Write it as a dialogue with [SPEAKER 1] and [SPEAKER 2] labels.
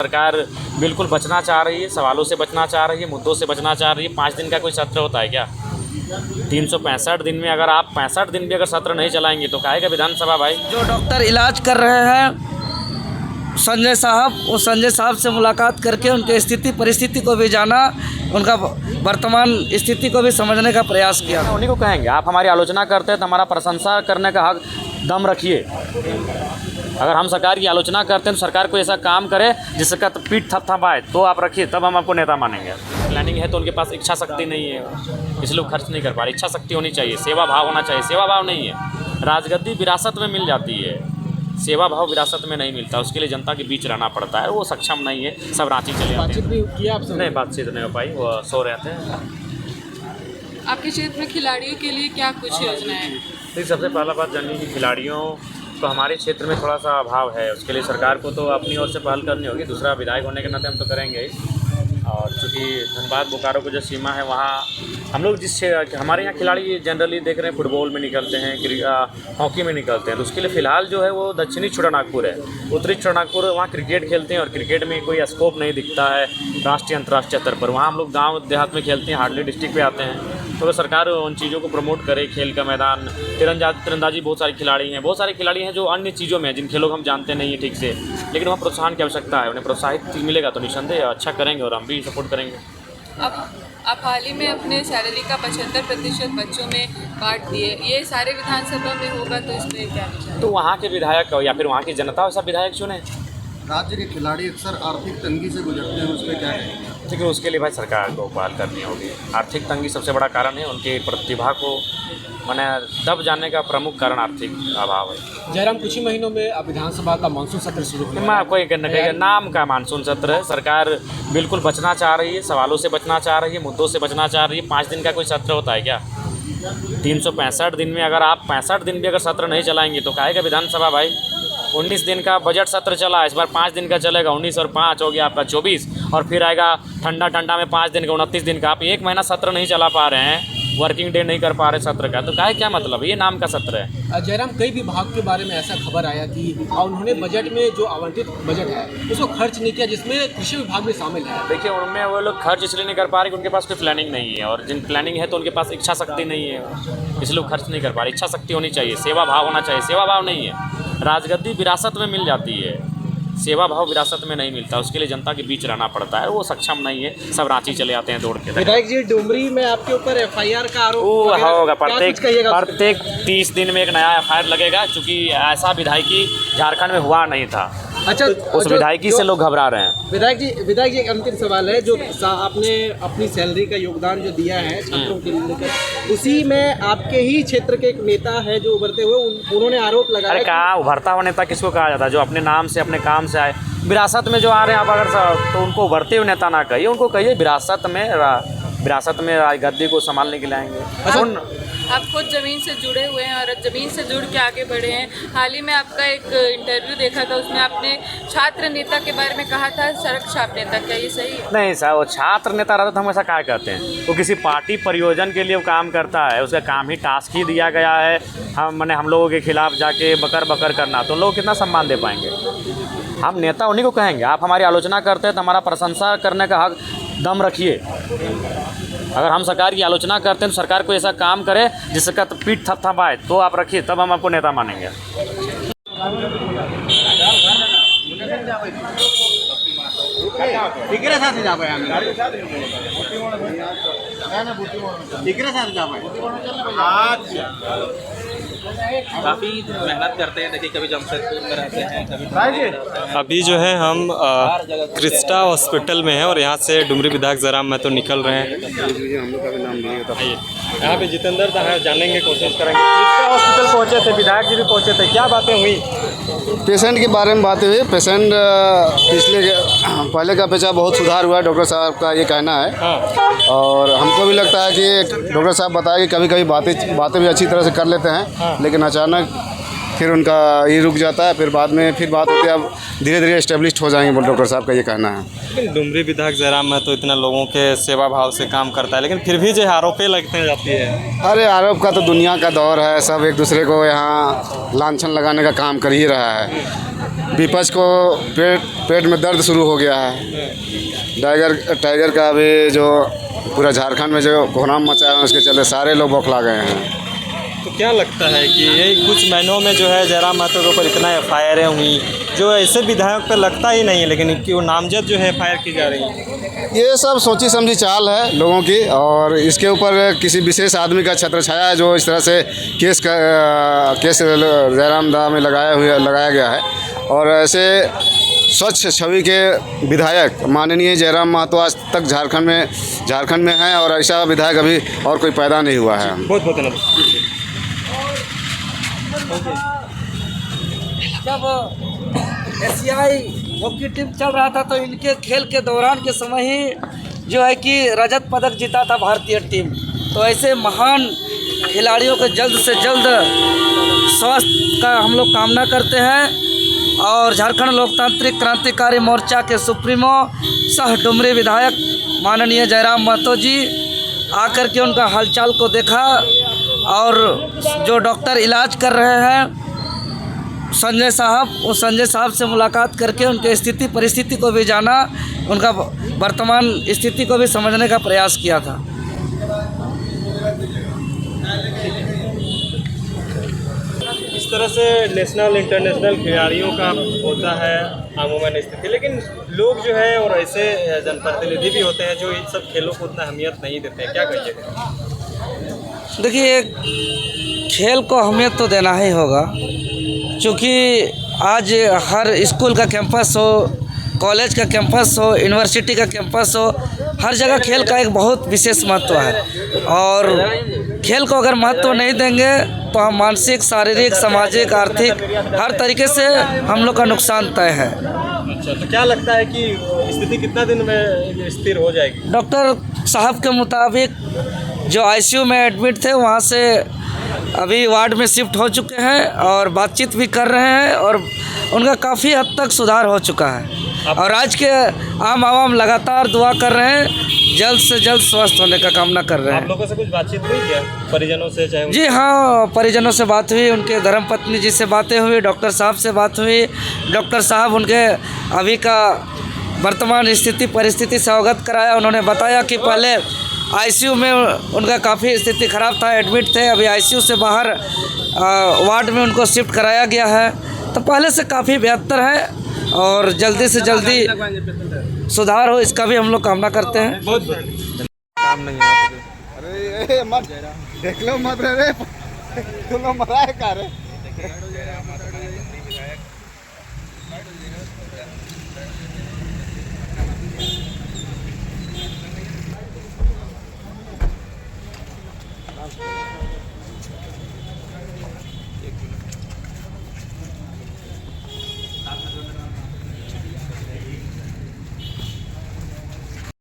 [SPEAKER 1] सरकार बिल्कुल बचना चाह रही है, सवालों से बचना चाह रही है, मुद्दों से बचना चाह रही है। 5 दिन का कोई सत्र होता है क्या? 365 दिन में अगर आप 65 दिन भी अगर सत्र नहीं चलाएंगे तो काहे का विधानसभा भाई।
[SPEAKER 2] जो डॉक्टर इलाज कर रहे हैं संजय साहब, वो संजय साहब से मुलाकात करके उनके स्थिति परिस्थिति को भी जाना, उनका वर्तमान स्थिति को भी समझने का प्रयास किया।
[SPEAKER 1] उन्हीं को कहेंगे आप हमारी आलोचना करते हैं तो हमारा प्रशंसा करने का हक दम रखिए। अगर हम सरकार की आलोचना करते हैं तो सरकार को ऐसा काम करे जिसका तो पीठ थपथपाए तो आप रखिए, तब हम आपको नेता मानेंगे। प्लानिंग है तो उनके पास इच्छा शक्ति नहीं है, इसलिए वो खर्च नहीं कर पा रहे। इच्छा शक्ति होनी चाहिए, सेवा भाव होना चाहिए। सेवा भाव नहीं है। राजगद्दी विरासत में मिल जाती है, सेवा भाव विरासत में नहीं मिलता। उसके लिए जनता के बीच रहना पड़ता है। वो सक्षम नहीं है, सब रांची चले जाते हैं।
[SPEAKER 3] भी किया आपसे?
[SPEAKER 1] नहीं, बातचीत नहीं हो पाई, वो सो रहे थे।
[SPEAKER 4] आपके क्षेत्र में खिलाड़ियों के लिए क्या कुछ योजनाएं हैं?
[SPEAKER 1] तो सबसे पहला बात जानिए कि खिलाड़ियों तो हमारे क्षेत्र में थोड़ा सा अभाव है। उसके लिए सरकार को तो अपनी ओर से पहल करनी होगी। दूसरा, विधायक होने के नाते हम तो करेंगे ही। और चूँकि धनबाद बोकारो की जो सीमा है वहाँ हम लोग हमारे यहाँ खिलाड़ी जनरली देख रहे हैं फुटबॉल में निकलते हैं, हॉकी में निकलते हैं। तो उसके लिए फ़िलहाल जो है वो दक्षिणी छोटानागपुर है। उत्तरी छोटानागपुर वहाँ क्रिकेट खेलते हैं और क्रिकेट में कोई स्कोप नहीं दिखता है राष्ट्रीय अंतर्राष्ट्रीय स्तर पर। वहाँ हम लोग गाँव देहात में खेलते हैं, हार्डली डिस्ट्रिक्ट पे आते हैं। तो सरकार उन चीज़ों को प्रमोट करे, खेल का मैदान, तीरंदाजी बहुत सारे खिलाड़ी हैं। बहुत सारे खिलाड़ी हैं जो अन्य चीज़ों में जिन खेलों को हम जानते नहीं है ठीक से, लेकिन वहाँ प्रोत्साहन की आवश्यकता है। उन्हें प्रोत्साहित मिलेगा तो निस्संदेह अच्छा करेंगे और हम भी सपोर्ट करेंगे।
[SPEAKER 4] अब आप हाल ही में अपने सैलरी का 75% बच्चों में बांट दिए, ये सारे विधानसभा में होगा तो इसमें क्या विचार?
[SPEAKER 1] तो वहाँ के विधायक या फिर वहाँ की जनता सब विधायक चुने।
[SPEAKER 3] राज्य के खिलाड़ी अक्सर आर्थिक तंगी से गुजरते हैं, उस पर क्या कहेंगे?
[SPEAKER 1] लेकिन उसके लिए भाई सरकार को पहल करनी होगी। आर्थिक तंगी सबसे बड़ा कारण है। उनकी प्रतिभा को माने दब जाने का प्रमुख कारण आर्थिक अभाव है।
[SPEAKER 5] जयराम, कुछ ही महीनों में अब विधानसभा का मानसून सत्र शुरू होने
[SPEAKER 1] मैं आपको एक नाम का मानसून सत्र है। सरकार बिल्कुल बचना चाह रही है, सवालों से बचना चाह रही है, मुद्दों से बचना चाह रही है। 5 दिन का कोई सत्र होता है क्या? 365 दिन में अगर आप 65 दिन भी अगर सत्र नहीं चलाएंगे तो काहे का विधानसभा भाई। 19 दिन का बजट सत्र चला, इस बार 5 दिन का चलेगा। 19 और 5 हो गया आपका 24, और फिर आएगा ठंडा में 5 दिन का 29 दिन का। आप 1 महीना सत्र नहीं चला पा रहे हैं, वर्किंग डे नहीं कर पा रहे सत्र का, तो काहे क्या मतलब? ये नाम का सत्र है।
[SPEAKER 5] जयराम, कई विभाग के बारे में ऐसा खबर आया कि उन्होंने बजट में जो आवंटित बजट है उसको खर्च नहीं किया, जिसमें कृषि विभाग भी शामिल है।
[SPEAKER 1] देखिए, उनमें वो लोग खर्च इसलिए नहीं कर पा रहे कि उनके पास कोई प्लानिंग नहीं है, और जिन प्लानिंग है तो उनके पास इच्छा शक्ति नहीं है, इसलिए वो खर्च नहीं कर पा रहे। इच्छा शक्ति होनी चाहिए, सेवा भाव होना चाहिए। सेवा भाव नहीं है। राजगद्दी विरासत में मिल जाती है, सेवा भाव विरासत में नहीं मिलता। उसके लिए जनता के बीच रहना पड़ता है। वो सक्षम नहीं है, सब रांची चले जाते हैं दौड़ के।
[SPEAKER 5] विधायक जी, डुमरी में आपके ऊपर FIR का आरोप
[SPEAKER 1] होगा। प्रत्येक 30 दिन में एक नया FIR लगेगा, क्योंकि ऐसा विधायकी झारखंड में हुआ नहीं था।
[SPEAKER 5] अच्छा,
[SPEAKER 1] उस विधायकी से लोग घबरा रहे हैं।
[SPEAKER 5] विधायक जी एक अंतिम सवाल है। जो आपने अपनी सैलरी का योगदान जो दिया है छात्रों के लिए लेकर, उसी में आपके ही क्षेत्र के एक नेता है जो उभरते हुए उन्होंने आरोप लगाया।
[SPEAKER 1] अरे कहाँ उभरता हुआ नेता किसको कहा जाता है? जो अपने नाम से अपने काम से आए, विरासत में जो आ रहे हैं। आप अगर तो उनको उभरते हुए नेता ना कहिए, उनको कहिए विरासत में राजगद्दी को संभालने के लिए आएंगे।
[SPEAKER 4] आप खुद ज़मीन से जुड़े हुए हैं और ज़मीन से जुड़ के आगे बढ़े हैं। हाल ही में आपका एक इंटरव्यू देखा था, उसमें आपने छात्र नेता के बारे में कहा था, सड़क छाप नेता। क्या ये सही है?
[SPEAKER 1] नहीं सर, वो छात्र नेता रहता तो हम ऐसा क्या कहते हैं? वो किसी पार्टी परियोजन के लिए वो काम करता है, उसका काम ही टास्क ही दिया गया है हम लोगों के खिलाफ जाके बकर करना। तो लोग कितना सम्मान दे पाएंगे? हम नेता उन्हीं को कहेंगे आप हमारी आलोचना करते हैं तो हमारा प्रशंसा करने का हक दम रखिए। अगर हम सरकार की आलोचना करते हैं तो सरकार को ऐसा काम करे जिसका तो पीठ थपथपाए तो आप रखिए, तब हम आपको नेता मानेंगे।
[SPEAKER 6] काफ़ी मेहनत करते हैं। देखिए, कभी जमशेदपुर में रहते हैं, कभी
[SPEAKER 7] अभी जो है हम क्रिस्टा हॉस्पिटल में हैं और यहाँ से डुमरी विधायक जयराम महतो निकल रहे हैं। हम लोग का भी नाम लिए यहाँ पे जितेंद्र दा है, जानेंगे, कोशिश करेंगे। क्रिस्टा हॉस्पिटल पहुँचे थे, विधायक जी भी पहुँचे थे, क्या बातें हुई?
[SPEAKER 3] पेशेंट के बारे में बातें हुई। पेशेंट पहले का अपेक्षा बहुत सुधार हुआ है, डॉक्टर साहब का ये कहना है।
[SPEAKER 7] हाँ।
[SPEAKER 3] और हमको भी लगता है कि डॉक्टर साहब बताए कि कभी कभी बातें भी अच्छी तरह से कर लेते हैं, लेकिन अचानक फिर उनका ये रुक जाता है, फिर बाद में फिर बात होती है, अब धीरे धीरे इस्टेब्लिश हो जाएंगे, डॉक्टर साहब का ये कहना है।
[SPEAKER 7] लेकिन डुमरी विधायक जयराम महतो इतना लोगों के सेवा भाव से काम करता है, लेकिन फिर भी जो है आरोपें लगते जाती है।
[SPEAKER 3] अरे आरोप का तो दुनिया का दौर है, सब एक दूसरे को यहाँ लांछन लगाने का काम कर ही रहा है। विपक्ष को पेट में दर्द शुरू हो गया है। टाइगर का भी जो पूरा झारखंड में जो कोहराम मचा है, उसके चलते सारे लोग बौखला गए हैं।
[SPEAKER 7] तो क्या लगता है कि यही कुछ महीनों में जो है जयराम महतो के ऊपर इतना FIR हुई, जो ऐसे विधायक पे लगता ही नहीं है, लेकिन क्यों नामजद जो है FIR की जा रही है?
[SPEAKER 3] ये सब सोची समझी चाल है लोगों की, और इसके ऊपर किसी विशेष आदमी का छत्र छाया है जो इस तरह से केस जयराम दा में लगाया गया है। और ऐसे स्वच्छ छवि के विधायक माननीय जयराम महतो आज तक झारखंड में हैं, और ऐसा विधायक अभी और कोई पैदा नहीं हुआ है।
[SPEAKER 7] बहुत बहुत धन्यवाद।
[SPEAKER 2] जब एशियाई हॉकी टीम चल रहा था तो इनके खेल के दौरान के समय ही जो है कि रजत पदक जीता था भारतीय टीम। तो ऐसे महान खिलाड़ियों के जल्द से जल्द स्वास्थ्य का हम लोग कामना करते हैं। और झारखंड लोकतांत्रिक क्रांतिकारी मोर्चा के सुप्रीमो सह डुमरी विधायक माननीय जयराम महतो जी आकर के उनका हालचाल को देखा, और जो डॉक्टर इलाज कर रहे हैं संजय साहब, उस संजय साहब से मुलाकात करके उनके स्थिति परिस्थिति को भी जाना, उनका वर्तमान स्थिति को भी समझने का प्रयास किया था।
[SPEAKER 7] इस तरह से नेशनल इंटरनेशनल खिलाड़ियों का होता है अमूमन स्थिति, लेकिन लोग जो है और ऐसे जनप्रतिनिधि भी होते हैं जो इन सब खेलों को उतना अहमियत नहीं देते हैं, क्या कहिएगा?
[SPEAKER 2] देखिए, खेल को अहमियत तो देना ही होगा, क्योंकि आज हर स्कूल का कैंपस हो, कॉलेज का कैंपस हो, यूनिवर्सिटी का कैंपस हो, हर जगह खेल का एक बहुत विशेष महत्व है। और खेल को अगर महत्व नहीं देंगे तो हम मानसिक, शारीरिक, सामाजिक, आर्थिक हर तरीके से हम लोग का नुकसान तय है।
[SPEAKER 7] अच्छा, तो क्या लगता है कि स्थिति कितना दिन में स्थिर हो जाएगी?
[SPEAKER 2] डॉक्टर साहब के मुताबिक जो ICU में एडमिट थे वहाँ से अभी वार्ड में शिफ्ट हो चुके हैं और बातचीत भी कर रहे हैं, और उनका काफ़ी हद तक सुधार हो चुका है। और आज के आम आवाम लगातार दुआ कर रहे हैं, जल्द से जल्द स्वस्थ होने का कामना कर रहे हैं।
[SPEAKER 7] आप लोगों से कुछ बातचीत हुई क्या परिजनों से? चाहे
[SPEAKER 2] जी हाँ, परिजनों से बात हुई, उनके धर्मपत्नी जी से बातें हुई, डॉक्टर साहब से बात हुई। डॉक्टर साहब उनके अभी का वर्तमान स्थिति परिस्थिति से अवगत कराया। उन्होंने बताया कि पहले ICU में उनका काफ़ी स्थिति ख़राब था, एडमिट थे, अभी ICU से बाहर वार्ड में उनको शिफ्ट कराया गया है, तो पहले से काफ़ी बेहतर है और जल्दी से जल्दी सुधार हो, इसका भी हम लोग कामना करते हैं।
[SPEAKER 7] बहुत काम नहीं है।
[SPEAKER 3] अरे मत देख लो, मत रे तुम लोग मरा है क्या रे?